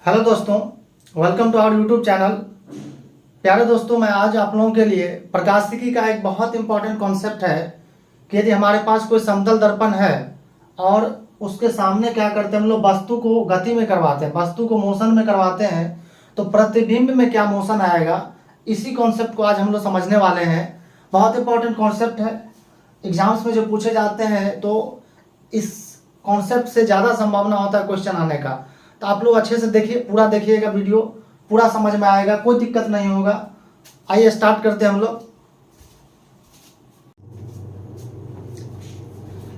Hello दोस्तों, welcome to our YouTube channel. प्यारे दोस्तों, मैं आज आप लोगों के लिए प्रकाशिकी का एक बहुत इंपॉर्टेंट कॉन्सेप्ट है कि यदि हमारे पास कोई समतल दर्पण है और उसके सामने क्या करते हैं हम लोग, वस्तु को गति में करवाते हैं, वस्तु को मोशन में करवाते हैं, तो प्रतिबिंब में क्या मोशन आएगा, इसी कॉन्सेप्ट को आज हम लोग समझने वाले हैं। बहुत इंपॉर्टेंट कॉन्सेप्ट है, एग्जाम्स में जो पूछे जाते हैं तो इस कॉन्सेप्ट से ज़्यादा संभावना होता है क्वेश्चन आने का। तो आप लोग अच्छे से देखिए, पूरा देखिएगा, वीडियो पूरा समझ में आएगा, कोई दिक्कत नहीं होगा। आइए स्टार्ट करते हैं हम लोग।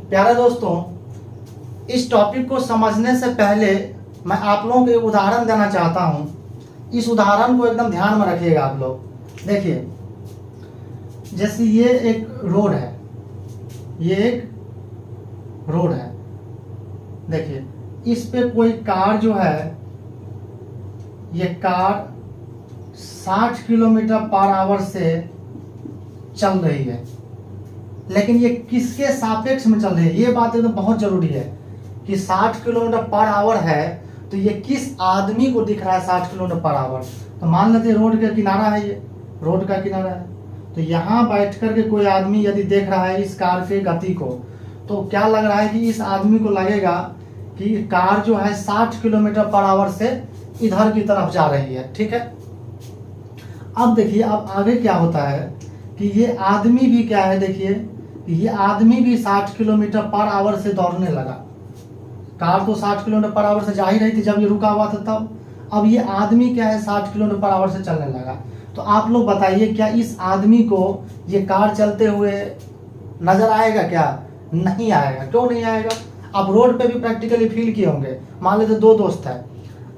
प्यारे दोस्तों, इस टॉपिक को समझने से पहले मैं आप लोगों को एक उदाहरण देना चाहता हूं। इस उदाहरण को एकदम ध्यान में रखिएगा आप लोग। देखिए, जैसे ये एक रोड है, ये एक रोड है। देखिए, इस पे कोई कार जो है, ये कार 60 किलोमीटर पर आवर से चल रही है, लेकिन ये किसके सापेक्ष में चल रही है, ये बात एकदम बहुत जरूरी है कि 60 किलोमीटर पर आवर है तो ये किस आदमी को दिख रहा है 60 किलोमीटर पर आवर। तो मान लेते हैं रोड का किनारा है, ये रोड का किनारा है, तो यहाँ बैठ कर के कोई आदमी यदि देख रहा है इस कार के गति को, तो क्या लग रहा है कि इस आदमी को लगेगा कि कार जो है 60 किलोमीटर पर आवर से इधर की तरफ जा रही है। ठीक है, अब देखिए, अब आगे क्या होता है कि ये आदमी भी क्या है, देखिए ये आदमी भी 60 किलोमीटर पर आवर से दौड़ने लगा। कार तो 60 किलोमीटर पर आवर से जा ही रही थी जब ये रुका हुआ था तब। अब ये आदमी क्या है 60 किलोमीटर पर आवर से चलने लगा। तो आप लोग बताइए, क्या इस आदमी को ये कार चलते हुए नजर आएगा? क्या नहीं आएगा? क्यों नहीं आएगा? आप रोड पे भी प्रैक्टिकली फील किए होंगे। मान लेते दो दोस्त हैं,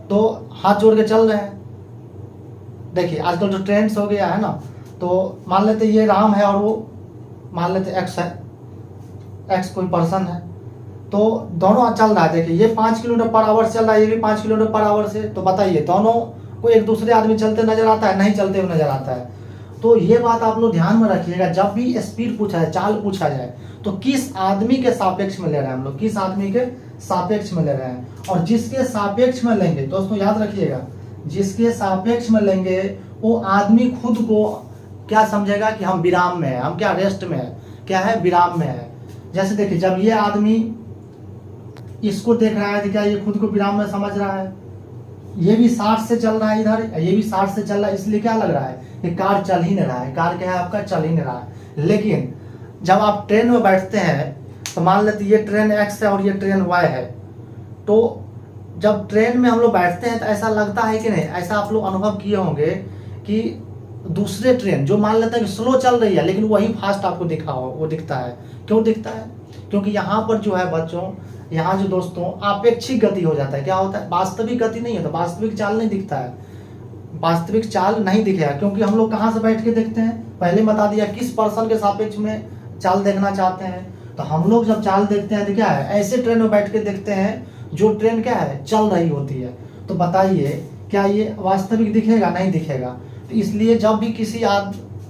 तो हाथ जोड़ के चल रहे हैं। देखिए, आजकल जो ट्रेंड्स हो गया है ना, तो मान लेते ये राम है और वो मान लेते एक्स है, एक्स कोई पर्सन है, तो दोनों चल रहा है। देखिए, ये 5 किलोमीटर पर आवर से चल रहा है, ये भी 5 किलोमीटर पर आवर से। तो बताइए, दोनों को एक दूसरे आदमी चलते नजर आता है? नहीं चलते हुए नजर आता है। तो ये बात आप लोग ध्यान में रखिएगा, जब भी स्पीड पूछा जाए, चाल पूछा जाए, तो किस आदमी के सापेक्ष में ले रहे हैं हम लोग, किस आदमी के सापेक्ष में ले रहे हैं। और जिसके सापेक्ष में लेंगे दोस्तों, याद रखिएगा, जिसके सापेक्ष में लेंगे वो आदमी खुद को क्या समझेगा कि हम विराम में है, हम क्या रेस्ट में है, क्या है विराम में है। जैसे देखिए, जब ये आदमी इसको देख रहा है तो क्या ये खुद को विराम में समझ रहा है? ये भी 60 से चल रहा है इधर, ये भी 60 से चल रहा है, इसलिए क्या लग रहा है कि कार चल ही नहीं रहा है। कार क्या है आपका? चल ही नहीं रहा है। लेकिन जब आप ट्रेन में बैठते हैं तो मान लेते ये ट्रेन एक्स है और ये ट्रेन वाई है, तो जब ट्रेन में हम लोग बैठते हैं तो ऐसा लगता है कि नहीं, ऐसा आप लोग अनुभव किए होंगे कि दूसरे ट्रेन जो मान लेते हैं कि स्लो चल रही है, लेकिन वही फास्ट आपको दिखा हो, वो दिखता है। क्यों दिखता है? क्योंकि यहाँ पर जो है बच्चों, यहाँ जो दोस्तों आपेक्षिक गति हो जाता है। क्या होता है? वास्तविक गति नहीं है, तो वास्तविक चाल नहीं दिखता है, वास्तविक चाल नहीं दिखेगा। क्योंकि हम लोग कहाँ से बैठ के देखते हैं, पहले बता दिया, किस पर्सन के सापेक्ष में चाल देखना चाहते हैं। तो हम लोग जब चाल देखते हैं तो क्या है, ऐसे ट्रेन में बैठ के देखते हैं जो ट्रेन क्या है, चल रही होती है। तो बताइए, क्या ये वास्तविक दिखेगा? नहीं दिखेगा। तो इसलिए जब भी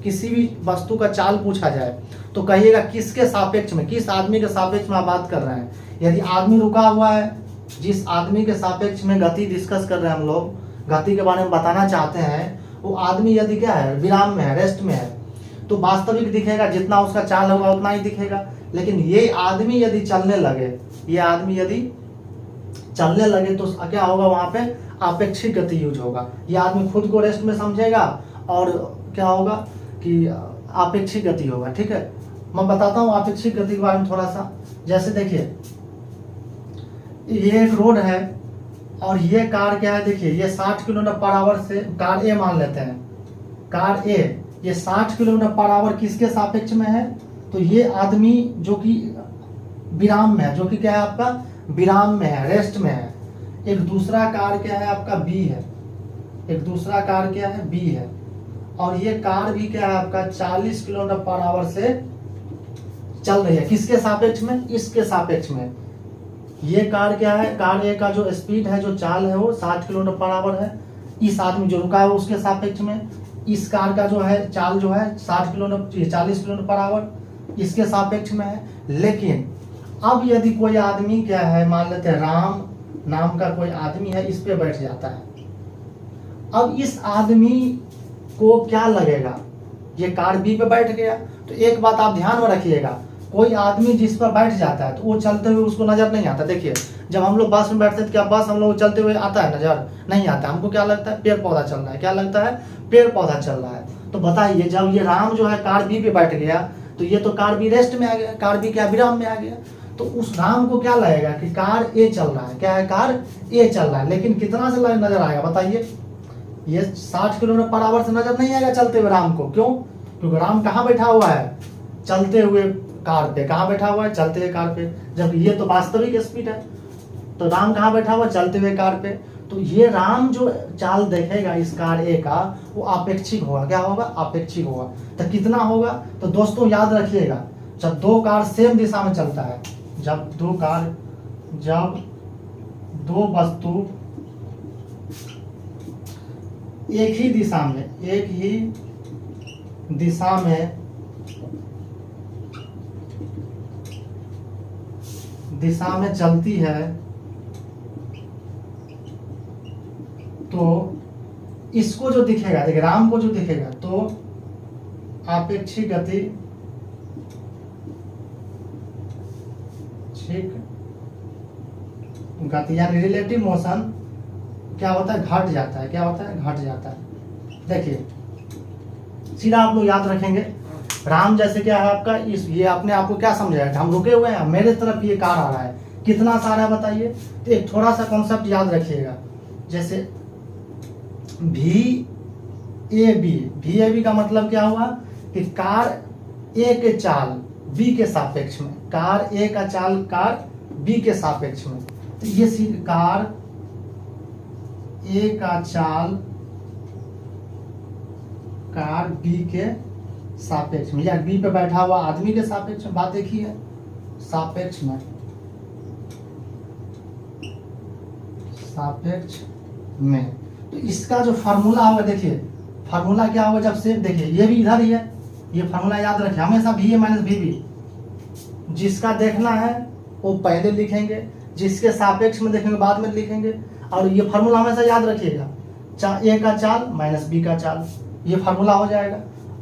किसी भी वस्तु का चाल पूछा जाए तो कहिएगा किसके सापेक्ष में, किस आदमी के सापेक्ष में आप बात कर रहे हैं। यदि आदमी रुका हुआ है, जिस आदमी के सापेक्ष में गति डिस्कस कर रहे हैं हम लोग, गति के बारे में बताना चाहते हैं, वो आदमी यदि क्या है, विराम में है, रेस्ट में है, तो वास्तविक दिखेगा, जितना उसका चाल होगा उतना ही दिखेगा। लेकिन ये आदमी यदि चलने लगे, ये आदमी यदि चलने लगे तो क्या होगा, वहां पे आपेक्षिक गति यूज होगा। ये आदमी खुद को रेस्ट में समझेगा और क्या होगा कि आपेक्षिक गति होगा। ठीक है, मैं बताता हूँ आपेक्षिक गति के बारे में थोड़ा सा। जैसे देखिए, ये एक रोड है और ये कार क्या है, देखिए ये 60 किलोमीटर पर आवर से, कार ए मान लेते हैं, कार ए ये 60 किलोमीटर पर आवर किसके सापेक्ष में है? तो ये आदमी जो कि विराम में है, जो कि क्या है आपका विराम में है, रेस्ट में है। एक दूसरा कार क्या है आपका बी है, एक दूसरा कार क्या है बी है, और ये कार भी क्या है आपका 40 किलोमीटर पर आवर से चल रही है। किसके सापेक्ष में? इसके सापेक्ष में। ये कार क्या है, कार ए का जो स्पीड है, जो चाल है, वो 60 किलोमीटर पर आवर है। इस आदमी जो रुका है उसके सापेक्ष में इस कार का जो है चाल जो है 60 किलोमीटर 40 किलोमीटर पर आवर इसके सापेक्ष में है। लेकिन अब यदि कोई आदमी क्या है, मान लेते हैं राम नाम का कोई आदमी है, इस पे बैठ जाता है, अब इस आदमी को क्या लगेगा, ये कार बी पे बैठ गया, तो एक बात आप ध्यान में रखिएगा, कोई आदमी जिस पर बैठ जाता है तो वो चलते हुए उसको नजर नहीं आता। देखिए जब हम लोग बस में बैठते हैं तो क्या बस हम लोग चलते हुए आता है, नजर नहीं आता। हमको क्या लगता है, पेड़ पौधा चल रहा है, क्या लगता है, पेड़ पौधा चल रहा है। तो बताइए जब ये राम जो है कार बी पे बैठ गया तो ये तो कार बी रेस्ट में आ गया, कार बी क्या विराम में आ गया, तो उस राम को क्या लगेगा कि कार ए चल रहा है, क्या है, कार ए चल रहा है। लेकिन कितना से नजर आएगा बताइए, ये 60 किलोमीटर पर आवर से नजर नहीं आएगा चलते हुए राम को। क्यों, क्योंकि राम कहाँ बैठा हुआ है, चलते हुए कार पे। कहाँ बैठा हुआ है, चलते हुए कार पे। जब ये तो वास्तविक स्पीड है, तो राम कहाँ बैठा हुआ है, चलते हुए कार पे। तो ये राम जो चाल देखेगा इस कार ए का वो अपेक्षिक होगा। क्या होगा, अपेक्षिक होगा। तो कितना होगा, तो दोस्तों याद रखिएगा, जब दो कार सेम दिशा में चलता है, जब दो वस्तु एक ही दिशा में चलती है तो इसको जो दिखेगा, देखिए राम को जो दिखेगा तो आपेक्षिक गति, यानी रिलेटिव मोशन क्या होता है, घट जाता है। क्या होता है, घट जाता है। देखिए सीधा आप लोग याद रखेंगे, राम जैसे क्या है आपका, इस ये अपने आप को क्या समझेगा, हम रुके हुए हैं, मेरे तरफ ये कार आ रहा है, कितना सा आ रहा है बताइए। तो एक थोड़ा सा कॉन्सेप्ट याद रखिएगा, जैसे वी ए बी का मतलब क्या हुआ कि कार ए के चाल बी के सापेक्ष में, कार ए का चाल कार बी के सापेक्ष में। तो ये कार ए का चाल कार बी के सापेक्ष में, या बी पे बैठा हुआ आदमी के सापेक्ष में, बात एक ही है, सापेक्ष में। तो इसका जो फार्मूला होगा, देखिए फार्मूला क्या होगा, जब से देखिए ये भी इधर ही है, ये फार्मूला याद रखिए हमेशा, V A minus V B. जिसका देखना है वो पहले लिखेंगे, जिसके सापेक्ष में देखेंगे बाद में लिखेंगे। और ये फार्मूला हमेशा याद रखिएगा, ए का चाल माइनस बी का चाल, ये फार्मूला हो जाएगा।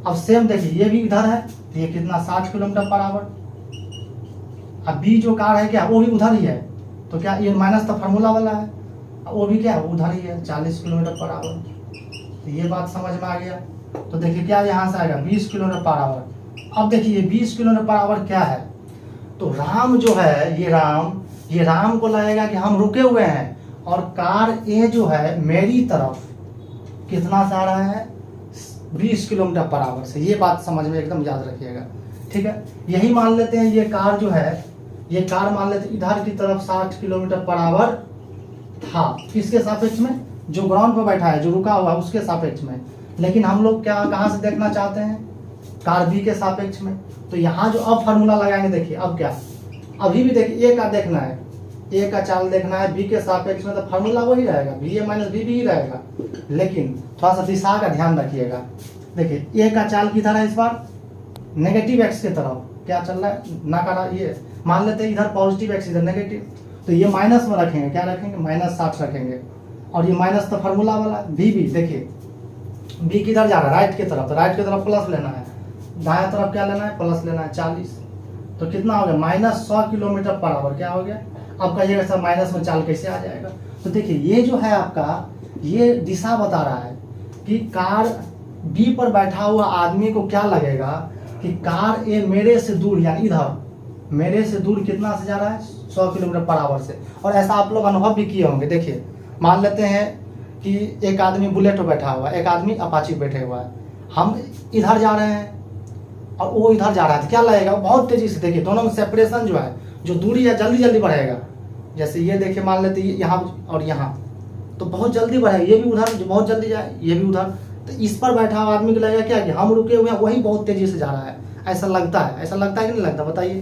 अब सेम देखिए ये भी इधर है, तो ये कितना 60 किलोमीटर पर आवर। अब बी जो कार है क्या, वो भी उधर ही है, तो क्या ये माइनस तो फार्मूला वाला है, वो भी क्या उधर ही है, 40 किलोमीटर पर आवर। तो ये बात समझ में आ गया। तो देखिए क्या यहाँ से आएगा, 20 किलोमीटर पर आवर। अब देखिए 20 किलोमीटर पर आवर क्या है, तो राम जो है, ये राम को लगेगा कि हम रुके हुए हैं और कार ए जो है मेरी तरफ कितना से आ रहा है, 20 किलोमीटर पर आवर से। ये बात समझ में एकदम याद रखिएगा, ठीक है। यही मान लेते हैं ये कार जो है, ये कार मान लेते इधर की तरफ 60 किलोमीटर पर आवर था, किसके सापेक्ष में, जो ग्राउंड पर बैठा है, जो रुका हुआ है उसके सापेक्ष में। लेकिन हम लोग क्या कहाँ से देखना चाहते हैं, कार बी के सापेक्ष में। तो यहाँ जो अब फार्मूला लगाएंगे, देखिए अब क्या, अभी भी देखिए ए का देखना है, ए का चाल देखना है बी के सापेक्ष में, तो फार्मूला वही रहेगा, V A minus V B ही रहेगा। लेकिन थोड़ा सा दिशा का ध्यान रखिएगा। देखिए ए का चाल किधर है, इस बार नेगेटिव एक्स की तरफ क्या चल रहा है, नकारा, ये मान लेते हैं इधर पॉजिटिव एक्स इधर नेगेटिव, तो ये माइनस में रखेंगे, क्या रखेंगे, -60 रखेंगे। और ये माइनस तो फार्मूला वाला बी बी, देखिए बी किधर जा रहा है, राइट की तरफ, तो राइट की तरफ प्लस लेना है, दाएं तरफ क्या लेना है, प्लस लेना है 40। तो कितना हो गया, -100 किलोमीटर पर आवर। क्या हो गया, अब कहिएगा सर माइनस में चाल कैसे आ जाएगा। तो देखिए ये जो है आपका, ये दिशा बता रहा है कि कार बी पर बैठा हुआ आदमी को क्या लगेगा कि कार ए मेरे से दूर, यानी इधर मेरे से दूर कितना से जा रहा है, 100 किलोमीटर पर आवर से। और ऐसा आप लोग अनुभव भी किए होंगे। देखिए मान लेते हैं कि एक आदमी बुलेट पर बैठा हुआ है, एक आदमी अपाची बैठे हुआ है, हम इधर जा रहे हैं और वो इधर जा रहा है, तो क्या लगेगा, बहुत तेजी से। देखिए दोनों में सेपरेशन जो है, जो दूरी है जल्दी जल्दी बढ़ेगा। जैसे ये देखिए मान लेते हैं यहाँ और यहाँ, तो बहुत जल्दी बढ़ेगा, ये भी उधर बहुत जल्दी जाए, ये भी उधर। तो इस पर बैठा हुआ आदमी को लगेगा क्या कि हम रुके हुए हैं, वही बहुत तेजी से जा रहा है, ऐसा लगता है। ऐसा लगता है कि नहीं लगता, बताइए।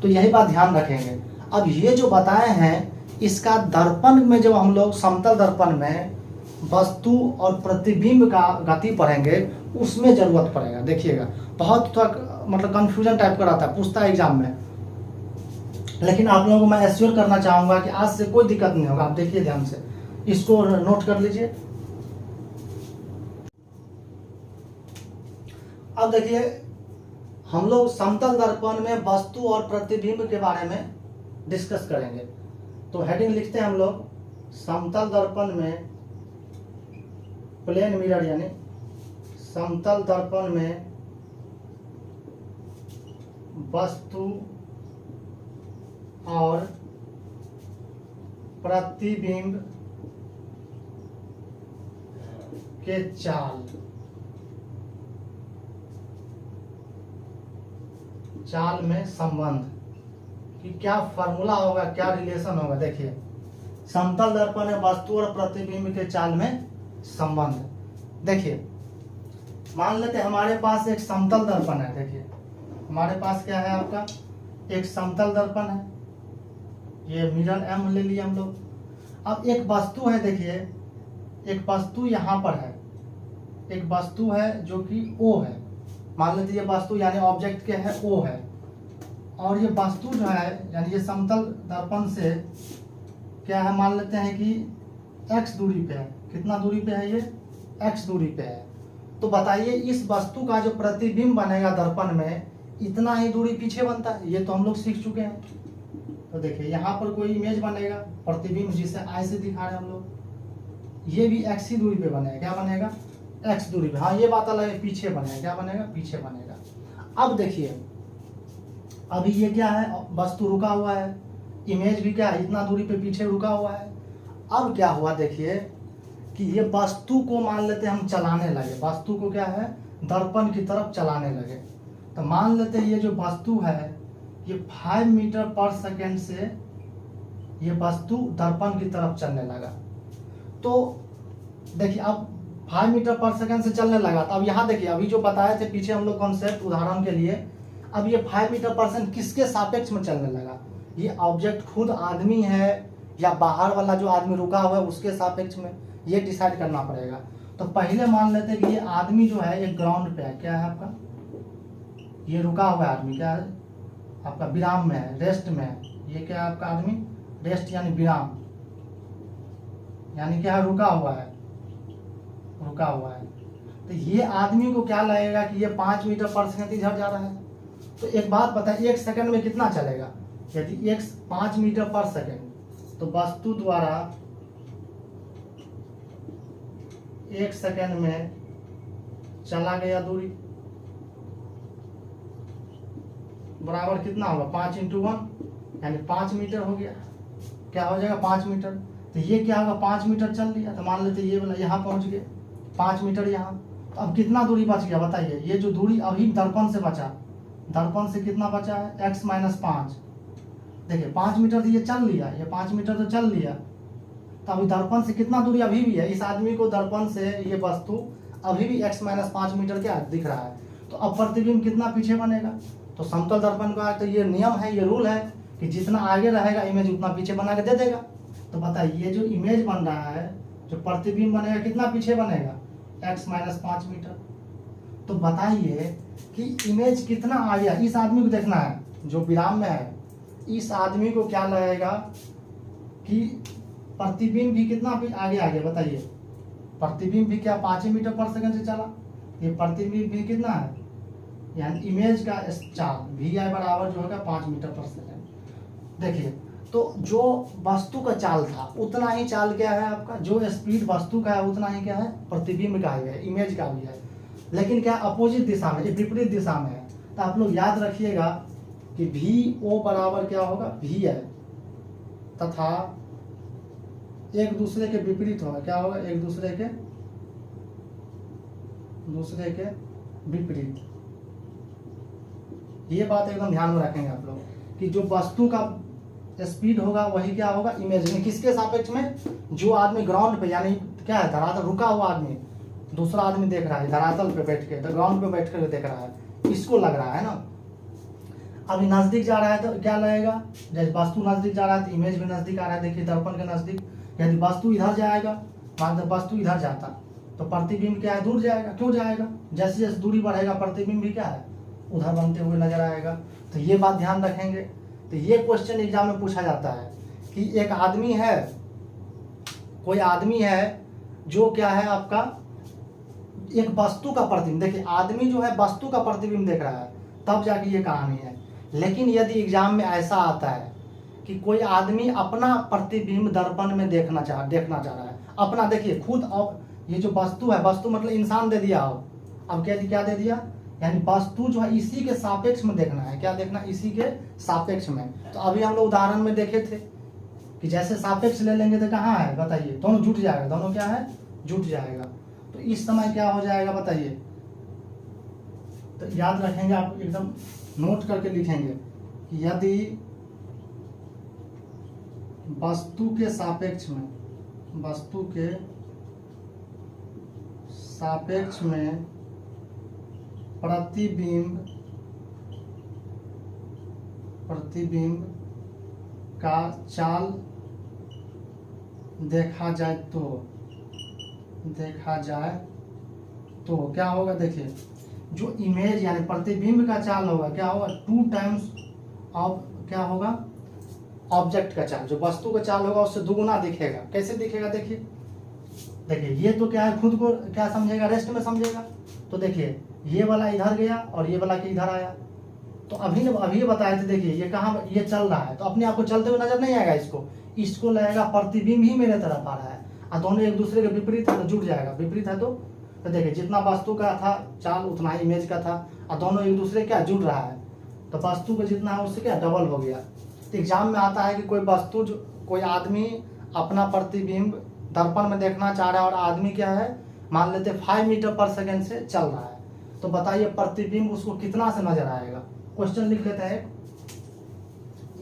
तो यही बात ध्यान रखेंगे। अब ये जो बताए हैं, इसका दर्पण में जब हम लोग समतल दर्पण में वस्तु और प्रतिबिंब का गति पढ़ेंगे, उसमें जरूरत पड़ेगा। देखिएगा बहुत थोड़ा मतलब कंफ्यूजन टाइप का रहता है, पूछता है एग्जाम में। लेकिन आप लोगों को मैं एश्योर करना चाहूँगा कि आज से कोई दिक्कत नहीं होगा। आप देखिए ध्यान से, इसको नोट कर लीजिए। अब देखिए हम लोग समतल दर्पण में वस्तु और प्रतिबिंब के बारे में डिस्कस करेंगे। तो हेडिंग लिखते हैं हम लोग, समतल दर्पण में प्लेन मिरर, यानी समतल दर्पण में वस्तु और प्रतिबिंब के चाल में संबंध कि क्या फॉर्मूला होगा, क्या रिलेशन होगा। देखिए समतल दर्पण में वस्तु और प्रतिबिंब के चाल में संबंध। देखिए मान लेते हैं हमारे पास एक समतल दर्पण है। देखिए हमारे पास क्या है आपका, एक समतल दर्पण है, ये मिरर एम ले लिया हम लोग। अब एक वस्तु है, देखिए एक वस्तु यहाँ पर है, एक वस्तु है जो कि ओ है, मान लेते ये वस्तु यानी ऑब्जेक्ट के है ओ है, और ये वस्तु जो है यानी ये समतल दर्पण से क्या है, मान लेते हैं कि x दूरी पे है। कितना दूरी पे है ये, x दूरी पे है। तो बताइए इस वस्तु का जो प्रतिबिंब बनेगा दर्पण में, इतना ही दूरी पीछे बनता है, ये तो हम लोग सीख चुके हैं। तो देखिए यहाँ पर कोई इमेज बनेगा प्रतिबिंब, जिसे आई से दिखा रहे हैं हम लोग, ये भी x ही दूरी पे बनेगा। क्या बनेगा, x दूरी पे। हाँ ये बात अलग है, पीछे बनेगा। क्या बनेगा, पीछे बनेगा। अब देखिए अभी ये क्या है, वस्तु रुका हुआ है, इमेज भी क्या है, इतना दूरी पे पीछे रुका हुआ है। अब क्या हुआ, देखिए कि ये वस्तु को मान लेते हैं हम चलाने लगे, वस्तु को क्या है दर्पण की तरफ चलाने लगे। तो मान लेते हैं ये जो वस्तु है ये 5 मीटर पर सेकेंड से ये वस्तु दर्पण की तरफ चलने लगा। तो देखिए अब 5 मीटर पर सेकेंड से चलने लगा। तो अब यहाँ देखिए अभी जो बताए थे पीछे हम लोग कॉन्सेप्ट उदाहरण के लिए, अब ये 5 मीटर पर सेकेंड किसके सापेक्ष में चलने लगा, ये ऑब्जेक्ट खुद आदमी है या बाहर वाला जो आदमी रुका हुआ है उसके सापेक्ष में, ये डिसाइड करना पड़ेगा। तो पहले मान लेते हैं कि ये आदमी जो है ये ग्राउंड पे है, क्या है आपका, ये रुका हुआ है आदमी, क्या है आपका विराम में है, रेस्ट में है। ये क्या है आपका आदमी, रेस्ट यानी विराम, यानी क्या है रुका हुआ है, रुका हुआ है। तो ये आदमी को क्या लगेगा कि ये 5 मीटर पर सेकेंड इधर जा रहा है। तो एक बात बताइए 1 सेकंड में कितना चलेगा, यदि 5 मीटर पर सेकेंड, तो वस्तु द्वारा 1 सेकंड में चला गया दूरी बराबर कितना होगा, 5 × 1 यानी 5 मीटर हो गया। क्या हो जाएगा, 5 मीटर। तो ये क्या होगा, 5 मीटर चल लिया। तो मान लेते ये वाला यहाँ पहुँच गए 5 मीटर यहाँ। तो अब कितना दूरी बच गया बताइए, ये जो दूरी अभी दर्पण से बचा, दर्पण से कितना बचा है, x - 5। देखिए 5 मीटर तो ये चल लिया, ये 5 मीटर तो चल लिया। तो अभी दर्पण से कितना दूरी अभी भी है, इस आदमी को दर्पण से ये वस्तु अभी भी x - 5 मीटर क्या दिख रहा है। तो अब प्रतिबिंब कितना पीछे बनेगा। तो समतल दर्पण का तो ये नियम है, ये रूल है कि जितना आगे रहेगा इमेज उतना पीछे बना के दे देगा। तो बताइए ये जो इमेज बन रहा है, जो प्रतिबिंब बनेगा कितना पीछे बनेगा, x - 5 मीटर। तो बताइए कि इमेज कितना आ गया, इस आदमी को देखना है जो विराम में है, इस आदमी को क्या लगेगा कि प्रतिबिंब भी कितना आगे आ गया बताइए। प्रतिबिंब भी क्या 5 मीटर पर सेकंड से चला, ये प्रतिबिंब भी कितना है, यानी इमेज का चाल vi बराबर जो होगा 5 मीटर पर सेकंड। देखिए तो जो वस्तु का चाल था उतना ही चाल क्या है आपका, जो स्पीड वस्तु का है उतना ही क्या है प्रतिबिंब का है, इमेज का भी है, लेकिन क्या अपोजिट दिशा में, विपरीत दिशा में है। तो आप लोग याद रखिएगा कि VO बराबर क्या होगा, V है, तथा एक दूसरे के विपरीत होगा, क्या होगा, एक दूसरे के विपरीत। ये बात एकदम ध्यान में रखेंगे आप लोग कि जो वस्तु का स्पीड होगा वही क्या होगा, इमेज में, किसके सापेक्ष में, जो आदमी ग्राउंड पे यानी क्या है धरातल रुका हुआ आदमी, दूसरा आदमी देख रहा है धरातल पे बैठ के, ग्राउंड पे बैठ कर देख रहा है, इसको लग रहा है ना। अभी नजदीक जा रहा है तो क्या लगेगा, जैसे वस्तु नजदीक जा रहा है तो इमेज भी नजदीक आ रहा है। देखिए दर्पण के नजदीक, यदि वस्तु इधर जाएगा, मान वस्तु इधर जाता तो प्रतिबिंब क्या है, दूर जाएगा। क्यों जाएगा, जैसे जैसे दूरी बढ़ेगा प्रतिबिंब भी क्या है उधर बनते हुए नजर आएगा। तो ये बात ध्यान रखेंगे। तो ये क्वेश्चन एग्जाम में पूछा जाता है कि एक आदमी है, कोई आदमी है जो क्या है आपका एक वस्तु का प्रतिबिंब, देखिए आदमी जो है वस्तु का प्रतिबिंब देख रहा है, तब जाके ये कहानी है। लेकिन यदि एग्जाम में ऐसा आता है कि कोई आदमी अपना प्रतिबिंब दर्पण में देखना चाह रहा है अपना, देखिए खुद, अब ये जो वस्तु है, वस्तु मतलब इंसान दे दिया, अब क्या दे दिया, यानी वस्तु जो है इसी के सापेक्ष में देखना है, क्या देखना, इसी के सापेक्ष में। तो अभी हम लोग उदाहरण में देखे थे कि जैसे सापेक्ष ले लेंगे तो कहाँ है बताइए, दोनों जुट जाएगा, दोनों क्या है, जुट जाएगा। तो इस समय क्या हो जाएगा बताइए, तो याद रखेंगे आप, एकदम नोट करके लिखेंगे कि यदि वस्तु के सापेक्ष में, वस्तु के सापेक्ष में प्रतिबिंब का चाल देखा जाए तो क्या होगा, देखिए जो इमेज यानी प्रतिबिंब का चाल होगा क्या होगा, 2 टाइम्स ऑफ क्या होगा, ऑब्जेक्ट का चाल, जो वस्तु का चाल होगा उससे दुगुना दिखेगा। कैसे दिखेगा, देखिए ये तो क्या है, खुद को क्या समझेगा, रेस्ट में समझेगा। तो देखिए ये वाला इधर गया और ये वाला के इधर आया, तो अभी बताए थे, देखिए ये कहाँ, ये चल रहा है तो अपने आप को चलते हुए नजर नहीं आएगा, इसको लगेगा प्रतिबिंब ही मेरे तरफ आ रहा है, और दोनों एक दूसरे के विपरीत है तो जुड़ जाएगा, विपरीत है तो देखिए जितना वस्तु का था चाल उतना ही इमेज का था, और दोनों एक दूसरे क्या जुड़ रहा है, तो वस्तु का जितना है उससे क्या डबल हो गया। तो एग्जाम में आता है कि कोई वस्तु, जो कोई आदमी अपना प्रतिबिंब दर्पण में देखना चाह रहा है और आदमी क्या है, मान लेते 5 मीटर पर सेकेंड से चल रहा है, तो बताइए प्रतिबिंब उसको कितना से नजर आएगा। क्वेश्चन लिख लेते हैं,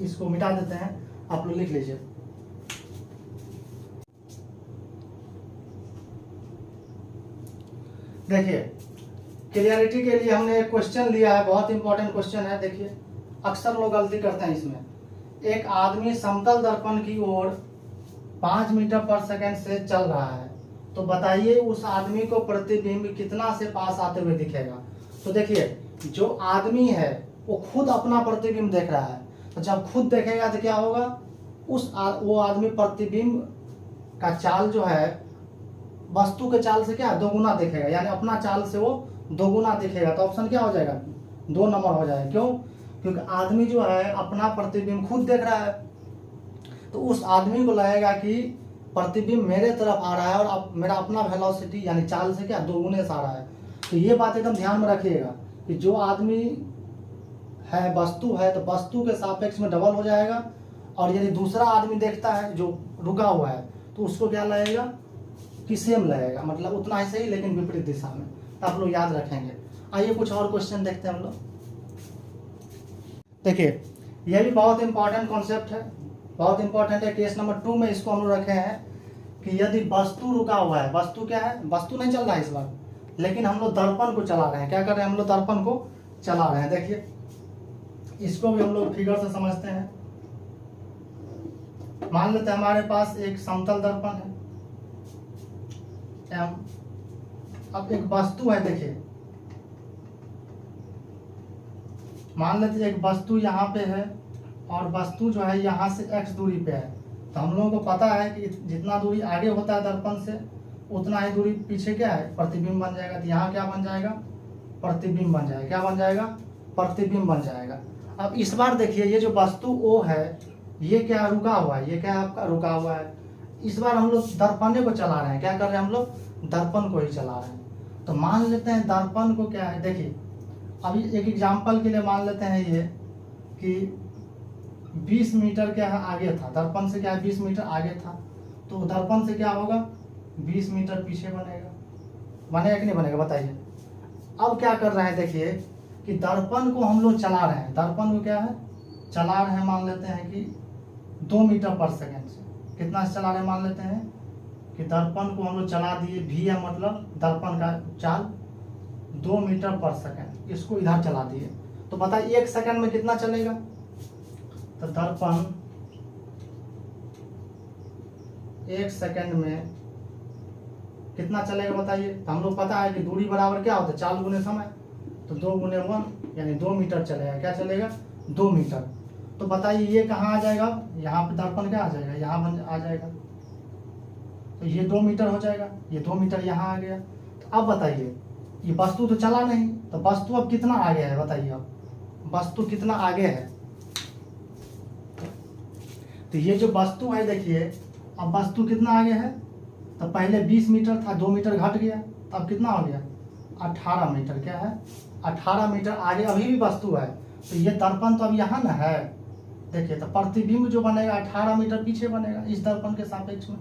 इसको मिटा देते हैं, आप लोग लिख लीजिए। देखिए क्लियरिटी के लिए हमने एक क्वेश्चन लिया है, बहुत इंपॉर्टेंट क्वेश्चन है। देखिए अक्सर लोग गलती करते हैं इसमें, एक आदमी समतल दर्पण की ओर 5 मीटर पर सेकेंड से चल रहा है, तो बताइए उस आदमी को प्रतिबिंब कितना से पास आते हुए दिखेगा। तो देखिए जो आदमी है वो खुद अपना प्रतिबिंब देख रहा है, तो जब खुद देखेगा तो क्या होगा, वो आदमी प्रतिबिंब का चाल जो है वस्तु के चाल से क्या दोगुना दिखेगा, यानी अपना चाल से वो दोगुना दिखेगा। तो ऑप्शन क्या हो जाएगा, 2 नंबर हो जाएगा। क्यों, क्योंकि आदमी जो है अपना प्रतिबिंब खुद देख रहा है, तो उस आदमी को लगेगा कि प्रतिबिंब मेरे तरफ आ रहा है और अब मेरा अपना वेलोसिटी यानी चाल से क्या दोगुने से आ रहा है। तो ये बात एकदम ध्यान में रखिएगा कि जो आदमी है वस्तु है तो वस्तु के सापेक्ष में डबल हो जाएगा, और यदि दूसरा आदमी देखता है जो रुका हुआ है तो उसको क्या लगेगा कि सेम लगेगा, मतलब उतना ही सही लेकिन विपरीत दिशा में। तो आप लोग याद रखेंगे। आइए कुछ और क्वेश्चन देखते हैं हम लोग। देखिए यह भी बहुत इंपॉर्टेंट कॉन्सेप्ट है, बहुत इंपॉर्टेंट है। केस नंबर 2 में इसको हम लोग रखे हैं कि यदि वस्तु रुका हुआ है, वस्तु क्या है, वस्तु नहीं चल रहा है इस बार, लेकिन हम लोग दर्पण को चला रहे हैं। क्या कर रहे हैं, हम लोग दर्पण को चला रहे हैं। देखिए इसको भी हम लोग फिगर से समझते हैं। मान लेते हैं हमारे पास एक समतल दर्पण है एम, अब एक वस्तु है, देखिए मान लेते हैं एक वस्तु यहाँ पे है और वस्तु जो है यहाँ से x दूरी पे है। तो हम लोगों को पता है कि जितना दूरी आगे होता है दर्पण से उतना ही दूरी पीछे क्या है, प्रतिबिंब बन जाएगा। तो यहाँ क्या बन जाएगा, प्रतिबिंब बन जाएगा। क्या बन जाएगा, प्रतिबिंब बन जाएगा। अब इस बार देखिए ये जो वस्तु O है ये क्या रुका हुआ है, ये क्या आपका रुका हुआ है। इस बार हम लोग दर्पण को चला रहे हैं। क्या कर रहे हैं, हम लोग दर्पण को ही चला रहे हैं। तो मान लेते हैं दर्पण को क्या है, देखिए अभी एक एग्जाम्पल के लिए मान लेते हैं ये कि 20 मीटर क्या है आगे था, दर्पण से क्या है 20 मीटर आगे था, तो दर्पण से क्या होगा 20 मीटर पीछे बनेगा, बनेगा कि नहीं बनेगा बताइए। अब क्या कर रहे हैं, देखिए कि दर्पण को हम लोग चला रहे हैं, दर्पण को क्या है चला रहे हैं, मान लेते हैं कि 2 मीटर पर सेकेंड से। कितना से चला रहे हैं, मान लेते हैं कि दर्पण को हम लोग चला दिए, भी है मतलब दर्पण का चाल 2 मीटर पर सेकेंड, इसको इधर चला दिए। तो बताइए 1 सेकेंड में कितना चलेगा, तो दर्पण 1 सेकेंड में कितना चलेगा बताइए। तो हम लोग पता है कि दूरी बराबर क्या होता है, चाल गुने समय, तो 2 गुने 1 यानी 2 मीटर चलेगा। क्या चलेगा, 2 मीटर। तो बताइए ये कहाँ आ जाएगा, यहाँ पे दर्पण क्या आ जाएगा, यहाँ आ जाएगा, तो ये 2 मीटर हो जाएगा, ये 2 मीटर यहाँ आ गया। तो अब बताइए, ये वस्तु तो चला नहीं, तो वस्तु अब कितना आगे है बताइए, अब वस्तु कितना आगे है। तो ये जो वस्तु है देखिए, अब वस्तु कितना आगे है, तो पहले 20 मीटर था, 2 मीटर घट गया, तो अब कितना हो गया 18 मीटर। क्या है 18 मीटर आगे अभी भी वस्तु है। तो ये दर्पण तो अब यहाँ ना है, देखिए तो प्रतिबिंब जो बनेगा 18 मीटर पीछे बनेगा इस दर्पण के सापेक्ष में।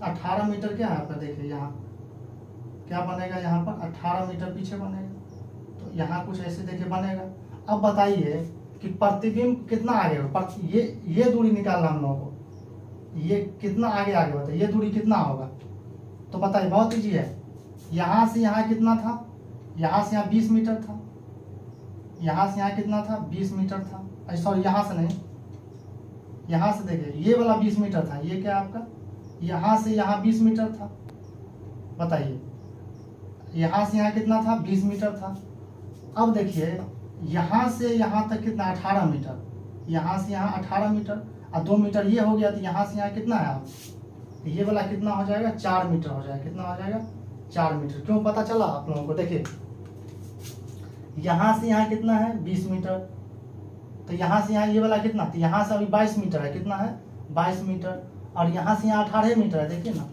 18 मीटर क्या है आपका, देखिए यहाँ क्या बनेगा, यहाँ पर 18 मीटर पीछे बनेगा। तो यहाँ कुछ ऐसे देखिए बनेगा। अब बताइए कि प्रतिबिंब कितना आगे होगा, ये दूरी निकालना हम लोगों को, ये कितना आगे आगे बताइए, ये दूरी कितना होगा। तो बताइए, बहुत ईजी है। यहाँ से यहाँ कितना था, यहाँ से यहाँ 20 मीटर था, यहाँ से यहाँ कितना था 20 मीटर था, सॉरी यहाँ से नहीं, यहाँ से देखिए ये वाला 20 मीटर था, ये क्या आपका यहाँ से यहाँ 20 मीटर था। बताइए यहाँ से यहाँ कितना था 20 मीटर था। अब देखिए यहाँ से यहाँ तक कितना 18 मीटर, यहाँ से यहाँ 18 मीटर और 2 मीटर ये हो गया, तो यहाँ से यहाँ कितना है आप, ये वाला कितना हो जाएगा 4 मीटर हो जाएगा। कितना हो जाएगा 4 मीटर। क्यों पता चला आप लोगों को, देखिए यहाँ से यहाँ कितना है 20 मीटर, तो यहाँ से यहाँ ये वाला कितना, तो यहाँ से अभी 22 मीटर है, कितना है 22 मीटर, और यहाँ से यहाँ 18 मीटर है, देखिए ना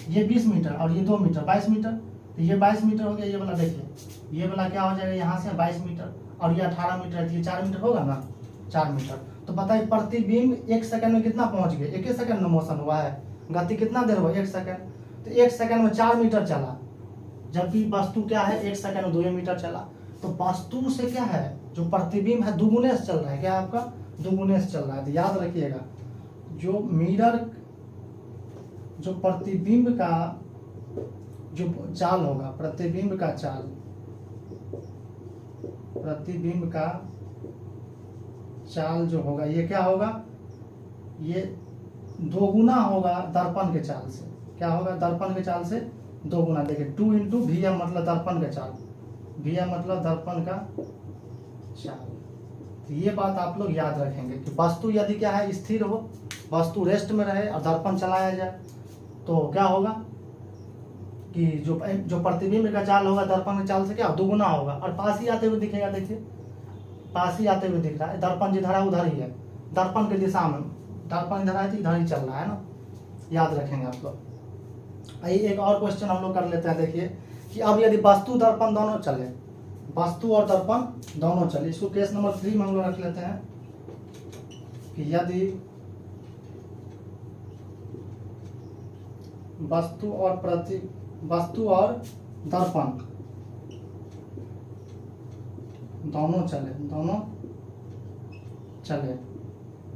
ये 20 मीटर और ये 2 मीटर 22 मीटर, तो ये 22 मीटर हो गया। ये वाला देखिए ये वाला क्या हो जाएगा, यहाँ से 22 मीटर और ये 18 मीटर है, तो ये 4 मीटर होगा ना 4 मीटर। तो बताइए प्रतिबिंब 1 सेकंड में कितना पहुँच गए, 1 सेकंड में मोशन हुआ है, गति कितना देर हुआ 1 सेकंड, तो 1 सेकंड में 4 मीटर चला, जबकि वस्तु क्या है 1 सेकंड में 2 मीटर चला। तो वस्तु से क्या है जो प्रतिबिंब है दुगुने से चल रहा है, क्या आपका दुगुने से चल रहा है। तो याद रखिएगा, जो मिरर जो प्रतिबिंब का जो चाल होगा, प्रतिबिंब का चाल, प्रतिबिंब का चाल जो होगा ये क्या होगा, ये दोगुना होगा दर्पण के चाल से। क्या होगा दर्पण के चाल से दोगुना। देखिए 2 इंटू VM मतलब दर्पण का चाल, VM मतलब दर्पण का चाल। तो ये बात आप लोग याद रखेंगे कि वस्तु यदि क्या है स्थिर हो, वस्तु रेस्ट में रहे और दर्पण चलाया जाए, तो क्या होगा कि जो प्रतिबिंब का चाल होगा दर्पण के चाल से क्या दोगुना होगा, और पास ही आते हुए दिखेगा। देखिए पास ही आते हुए दिख रहा है, दर्पण जिधर है उधर ही है, दर्पण की दिशा में, दर्पण इधर है तो इधर ही चल रहा है ना, याद रखेंगे आप लोग। आइए एक और क्वेश्चन हम लोग कर लेते हैं। देखिए कि अब यदि वस्तु दर्पण दोनों चले, वस्तु और दर्पण दोनों चले, इसको केस नंबर 3 में हम लोग रख लेते हैं कि यदि वस्तु और दर्पण दोनों चले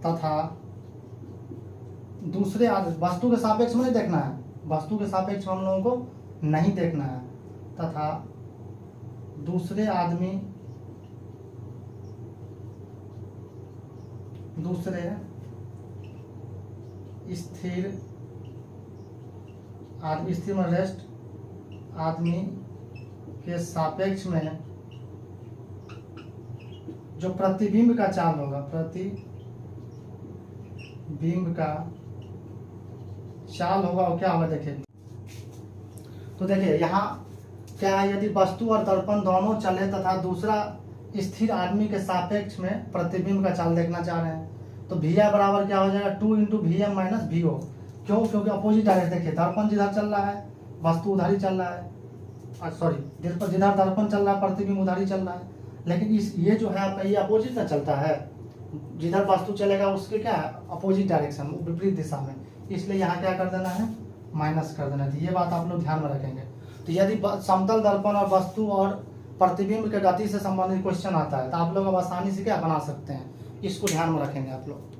तथा दूसरे वस्तु के सापेक्ष में नहीं देखना है, वस्तु के सापेक्ष में हम लोगों को नहीं देखना है, तथा दूसरे आदमी दूसरे स्थिर में रेस्ट आदमी के सापेक्ष में जो प्रतिबिंब का चाल होगा, प्रतिबिंब का चाल होगा वो क्या होगा। देखिए तो देखिए यहाँ क्या है, यदि वस्तु और दर्पण दोनों चले तथा दूसरा स्थिर आदमी के सापेक्ष में प्रतिबिंब का चाल देखना चाह रहे हैं, तो VI बराबर क्या हो जाएगा 2 इंटू VM माइनस VO। क्यों, क्योंकि अपोजिट डायरेक्शन। देखिए दर्पण जिधर चल रहा है वस्तु उधर ही चल रहा है, सॉरी जिधर दर्पण चल रहा है प्रतिबिंब उधर ही चल रहा है, लेकिन ये जो है आपका ये अपोजिट में चलता है, जिधर वस्तु चलेगा उसके क्या है अपोजिट डायरेक्शन, विपरीत दिशा में, इसलिए यहाँ क्या कर देना है माइनस कर देना है। तो ये बात आप लोग ध्यान में रखेंगे। तो यदि समतल दर्पण और वस्तु और प्रतिबिंब के गति से संबंधित क्वेश्चन आता है तो आप लोग अब आसानी से क्या बना सकते हैं, इसको ध्यान में रखेंगे आप लोग।